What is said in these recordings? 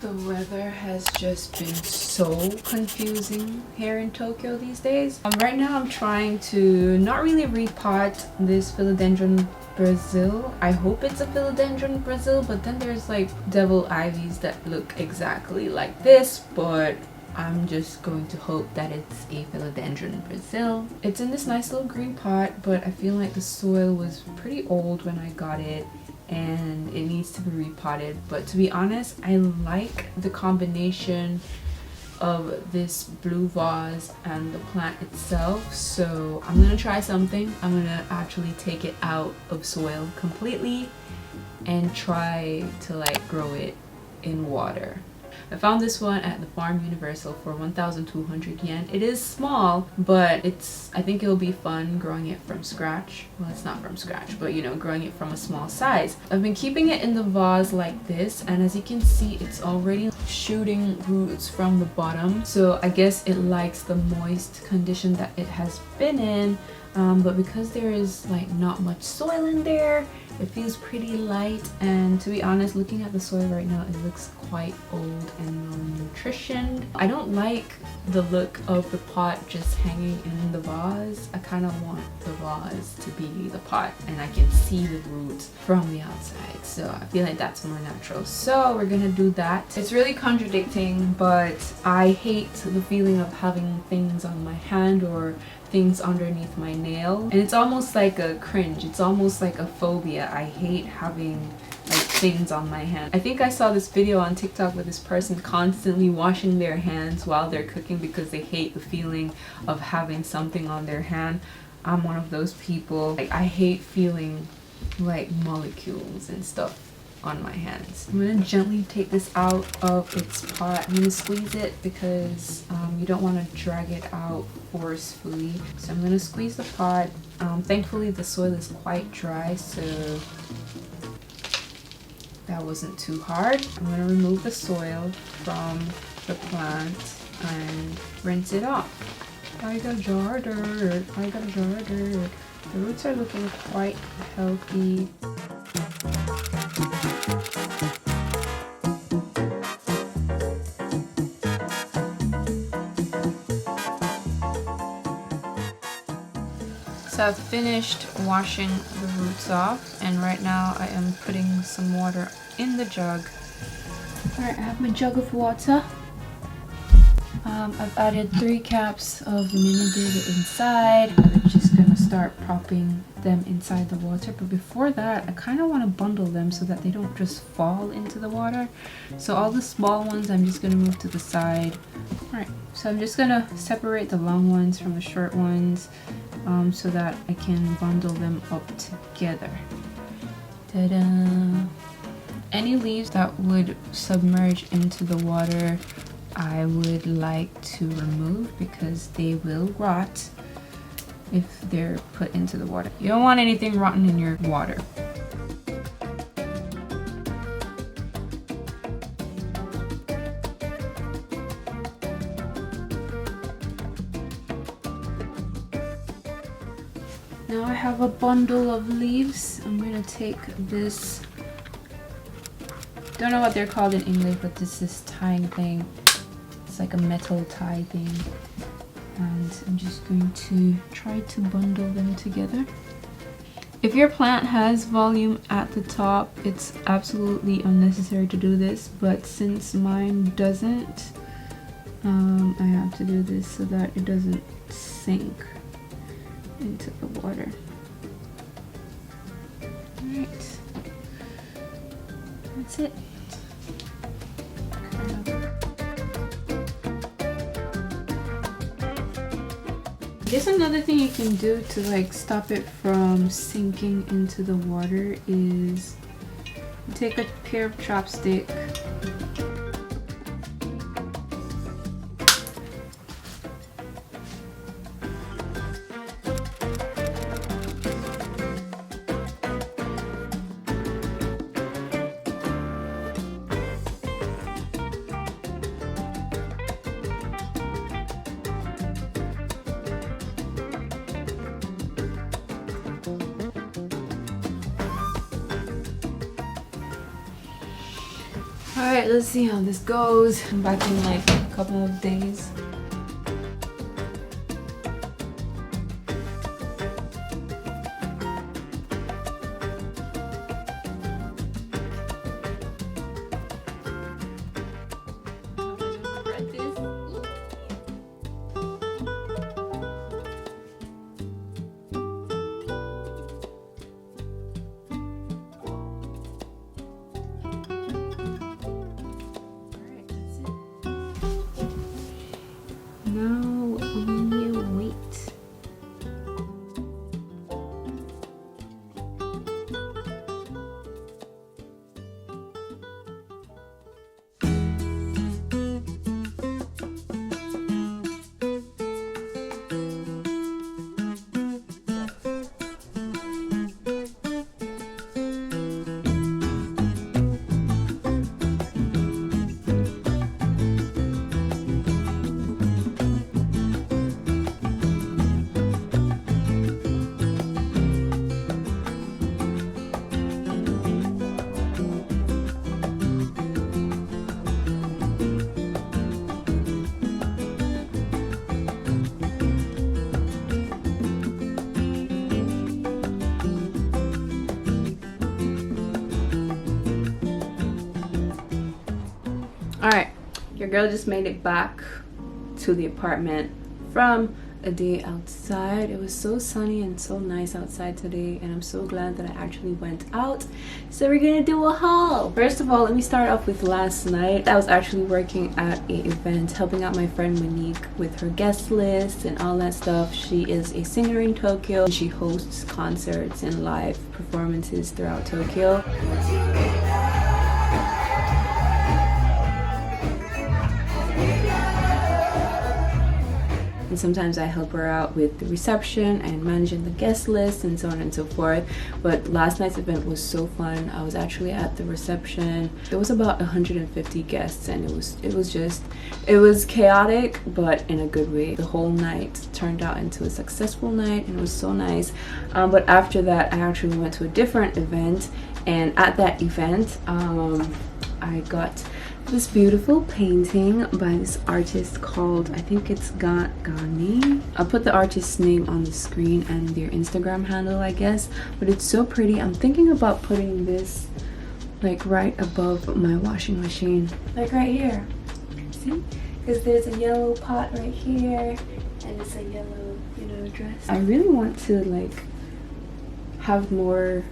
The weather has just been so confusing here in Tokyo these days. Right now I'm trying to not really repot this Philodendron Brasil. I hope it's a Philodendron Brasil, but then there's like devil ivies that look exactly like this, but I'm just going to hope that it's a Philodendron Brasil. It's in this nice little green pot, but I feel like the soil was pretty old when I got it and it needs to be repotted. But to be honest, I like the combination of this blue vase and the plant itself, so I'm gonna try something. I'm gonna actually take it out of soil completely and try to like grow it in water. I found this one at the Farm Universal for 1,200 yen. It is small, but I think it'll be fun growing it from scratch. Well, it's not from scratch, but you know, growing it from a small size. I've been keeping it in the vase like this, and as you can see, it's already shooting roots from the bottom. So I guess it likes the moist condition that it has been in, but because there is like not much soil in there, it feels pretty light. And to be honest, looking at the soil right now, it looks quite old and malnutritioned. I don't like the look of the pot just hanging in the vase. I kind of want the vase to be the pot and I can see the roots from the outside, so I feel like that's more natural. So we're gonna do that. It's really contradicting, but I hate the feeling of having things on my hand or things underneath my nail, and it's almost like a cringe. It's almost like a phobia. I hate having like things on my hand. I think I saw this video on TikTok with this person constantly washing their hands while they're cooking because they hate the feeling of having something on their hand. I'm one of those people. Like, I hate feeling like molecules and stuff on my hands. I'm gonna gently take this out of its pot. I'm gonna squeeze it because you don't want to drag it out forcefully. So I'm gonna squeeze the pot. Thankfully the soil is quite dry, so that wasn't too hard. I'm gonna remove the soil from the plant and rinse it off. I got jar dirt. I got jar dirt. The roots are looking quite healthy. So I've finished washing the roots off, and right now I am putting some water in the jug. Alright, I have my jug of water. I've added 3 caps of vinegar inside. I'm just gonna start popping them inside the water, but before that I kind of want to bundle them so that they don't just fall into the water. So all the small ones I'm just gonna move to the side. Alright, so I'm just gonna separate the long ones from the short ones so that I can bundle them up together. Ta-da! Any leaves that would submerge into the water I would like to remove because they will rot if they're put into the water. You don't want anything rotten in your water. Now I have a bundle of leaves. I'm gonna take this, don't know what they're called in English, but this tying thing. It's like a metal tie thing, and I'm just going to try to bundle them together. If your plant has volume at the top, it's absolutely unnecessary to do this, but since mine doesn't, I have to do this so that it doesn't sink into the water. Alright, that's it. I guess another thing you can do to like stop it from sinking into the water is take a pair of chopsticks. Alright, let's see how this goes. I'm back in like a couple of days. Now we wait. Alright, your girl just made it back to the apartment from a day outside. It was so sunny and so nice outside today, and I'm so glad that I actually went out. So we're gonna do a haul. First of all, let me start off with last night. I was actually working at an event, helping out my friend Monique with her guest list and all that stuff. She is a singer in Tokyo. She hosts concerts and live performances throughout Tokyo. And sometimes I help her out with the reception and managing the guest list and so on and so forth. But last night's event was so fun. I was actually at the reception. It was about 150 guests, and it was chaotic, but in a good way. The whole night turned out into a successful night, and it was so nice. But after that, I actually went to a different event, and at that event, I got this beautiful painting by this artist called, I think it's Gani. I'll put the artist's name on the screen and their Instagram handle, I guess. But it's so pretty. I'm thinking about putting this like right above my washing machine, like right here. See? Because there's a yellow pot right here, and it's a yellow, dress. I really want to like have more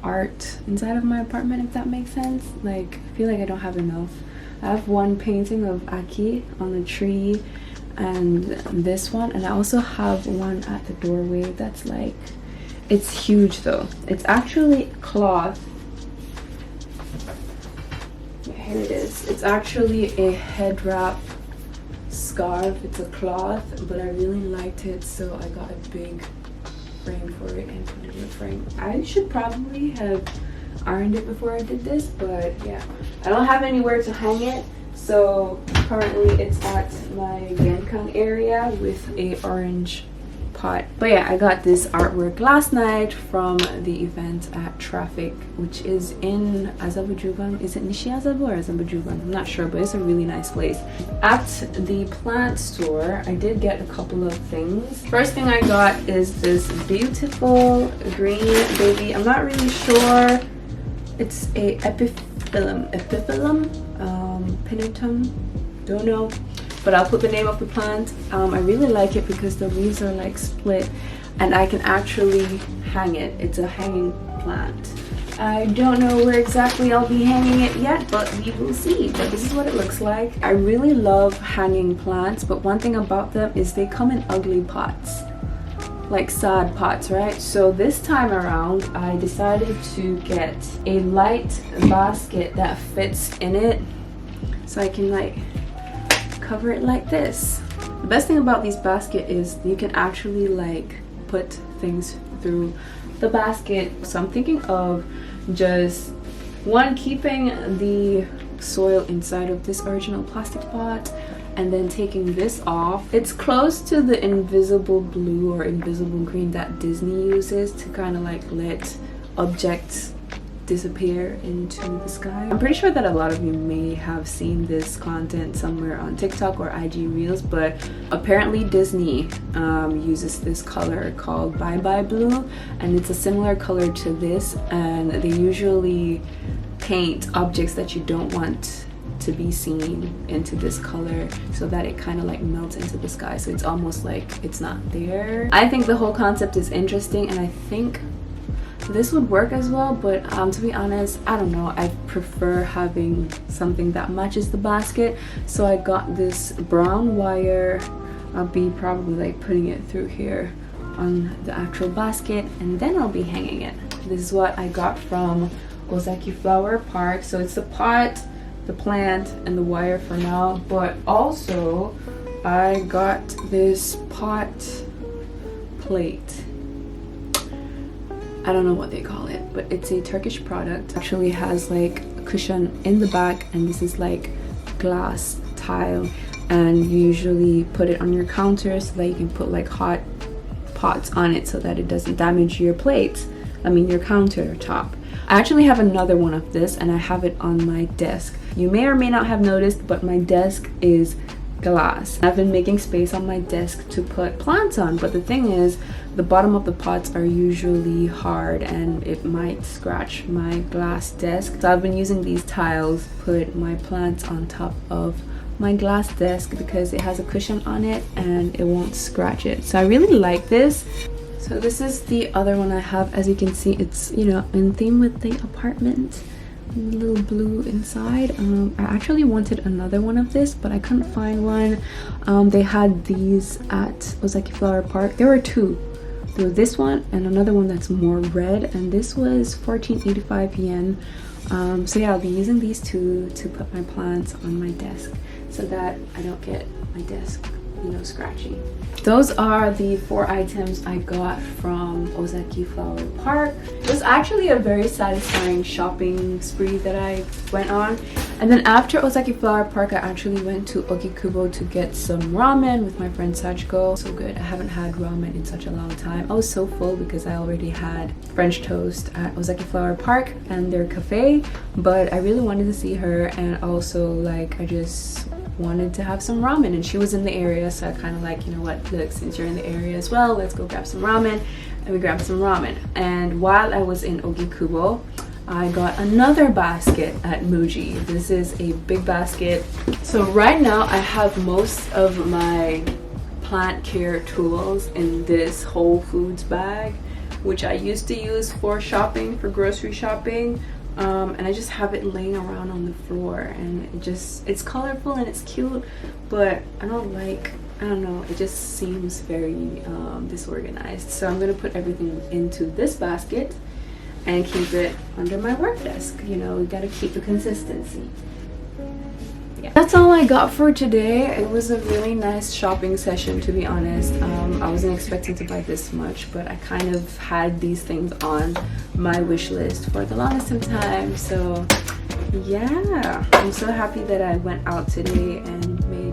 art inside of my apartment, if that makes sense. Like, I feel like I don't have enough. I have one painting of Aki on a tree, and this one, and I also have one at the doorway that's like, it's huge though. It's actually cloth. Here it is. It's actually a head wrap scarf. It's a cloth, but I really liked it, so I got a big frame for it and put it in the frame. I should probably have ironed it before I did this, but yeah, I don't have anywhere to hang it, so currently it's at my Genkan area with a orange pot. But yeah, I got this artwork last night from the event at Traffic, which is in Azabujuban. Is it Nishiazabu or Azabujuban? I'm not sure, but it's a really nice place. At the plant store, I did get a couple of things. First thing I got is this beautiful green baby. I'm not really sure. It's a epiphyllum, pinnatum, don't know, but I'll put the name of the plant. I really like it because the leaves are like split, and I can actually hang it. It's a hanging plant. I don't know where exactly I'll be hanging it yet, but we will see. But this is what it looks like. I really love hanging plants, but one thing about them is they come in ugly pots, like sad pots, right? So this time around, I decided to get a light basket that fits in it, so I can like cover it like this. The best thing about these baskets is you can actually like put things through the basket. So I'm thinking of just keeping the soil inside of this original plastic pot, and then taking this off. It's close to the invisible blue or invisible green that Disney uses to kind of like let objects disappear into the sky. I'm pretty sure that a lot of you may have seen this content somewhere on TikTok or IG Reels, but apparently Disney uses this color called Bye Bye Blue, and it's a similar color to this, and they usually paint objects that you don't want to be seen into this color so that it kind of like melts into the sky, so it's almost like it's not there. I think the whole concept is interesting, and I think this would work as well, but to be honest, I don't know, I prefer having something that matches the basket. So I got this brown wire. I'll be probably like putting it through here on the actual basket, and then I'll be hanging it. This is what I got from Ozaki Flower Park. So it's the pot, the plant, and the wire for now, but also I got this pot plate. I don't know what they call it, but it's a Turkish product. It actually has like a cushion in the back, and this is like glass tile, and you usually put it on your counter so that you can put like hot pots on it so that it doesn't damage your plates. I mean your countertop. I actually have another one of this, and I have it on my desk. You may or may not have noticed, but my desk is glass. I've been making space on my desk to put plants on, but the thing is, the bottom of the pots are usually hard and it might scratch my glass desk. So I've been using these tiles to put my plants on top of my glass desk because it has a cushion on it and it won't scratch it. So I really like this. So this is the other one I have. As you can see, it's, you know, in theme with the apartment. A little blue inside. I actually wanted another one of this, but I couldn't find one. They had these at Ozaki Flower Park. There were two. There was this one and another one that's more red, and this was 1485 yen. So yeah, I'll be using these two to put my plants on my desk so that I don't get my desk, you know, scratchy. Those are the 4 items I got from Ozaki Flower Park. It was actually a very satisfying shopping spree that I went on. And then after Ozaki Flower Park, I actually went to Ogikubo to get some ramen with my friend Sachiko. So good. I haven't had ramen in such a long time. I was so full because I already had French toast at Ozaki Flower Park and their cafe, but I really wanted to see her, and also like I just wanted to have some ramen, and she was in the area, so I kind of like, you know what, look, since you're in the area as well, let's go grab some ramen. And we grabbed some ramen, and while I was in Ogikubo, I got another basket at Muji. This is a big basket. So right now I have most of my plant care tools in this Whole Foods bag, which I used to use for shopping, for grocery shopping. And I just have it laying around on the floor, and it's colorful and it's cute, but I don't know, it just seems very disorganized. So I'm gonna put everything into this basket and keep it under my work desk. You know, we gotta keep the consistency. Yeah. That's all I got for today. It was a really nice shopping session, to be honest. I wasn't expecting to buy this much, but I kind of had these things on my wish list for the longest of time. So yeah, I'm so happy that I went out today and made